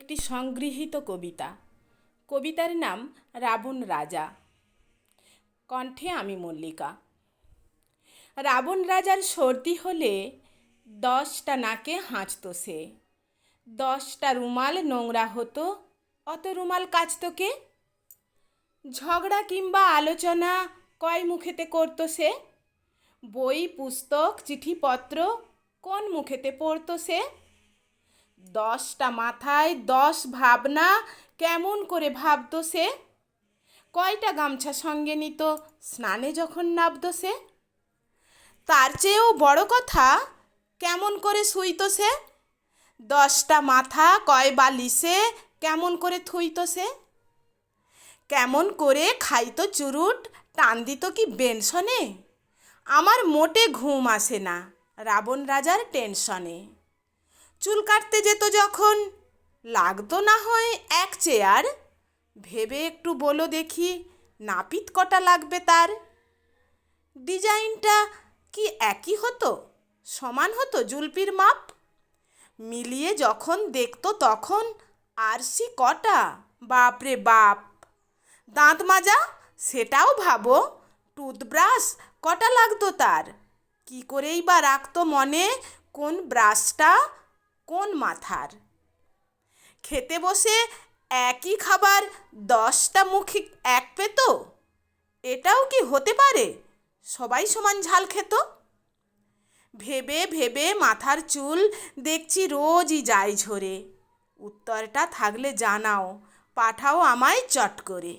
একটি সংগৃহীত কবিতা। কবিতার নাম রাবণ রাজা। কণ্ঠে আমি মল্লিকা। রাবণ রাজার সর্দি হলে 10টা নাকে হাঁচত সে। 10টা রুমাল নোংরা হতো, অত রুমাল কাচত কে? ঝগড়া কিংবা আলোচনা কয় মুখেতে করতো সে? বই পুস্তক চিঠিপত্র কোন মুখেতে পড়তো সে? 10টা মাথায় 10 ভাবনা কেমন করে ভাবতো সে? কয়টা গামছা সঙ্গে নিত স্নানে যখন নামতো সে? তার চেয়েও বড় কথা, কেমন করে শুইতো সে? 10টা মাথা কয় বালিশে কেমন করে থুইতো সে? কেমন করে খাইতো চুরুট, টান দিত কি বেনশনে? আমার মোটে ঘুম আসে না রাবণ রাজার টেনশনে। চুল কাটতে যেত যখন লাগতো না হয় এক চেয়ার, ভেবে একটু বলো দেখি নাপিত কটা লাগবে তার? ডিজাইনটা কি একই হতো, সমান হতো জুলপির মাপ? মিলিয়ে যখন দেখতো তখন আরশি কটা, বাপরে বাপ! দাঁত মাজা সেটাও ভাবো, টুথব্রাশ কটা লাগতো তার? কি করেই বা রাখতো মনে কোন ব্রাশটা কোন মাথার? খেতে বসে একই খাবার 10টা মুখে এক পেত? এটাও কি হতে পারে সবাই সমান ঝাল খেত? ভেবে ভেবে মাথার চুল দেখছি রোজই যায় ঝরে। উত্তরটা থাকলে জানাও, পাঠাও আমায় চট করে।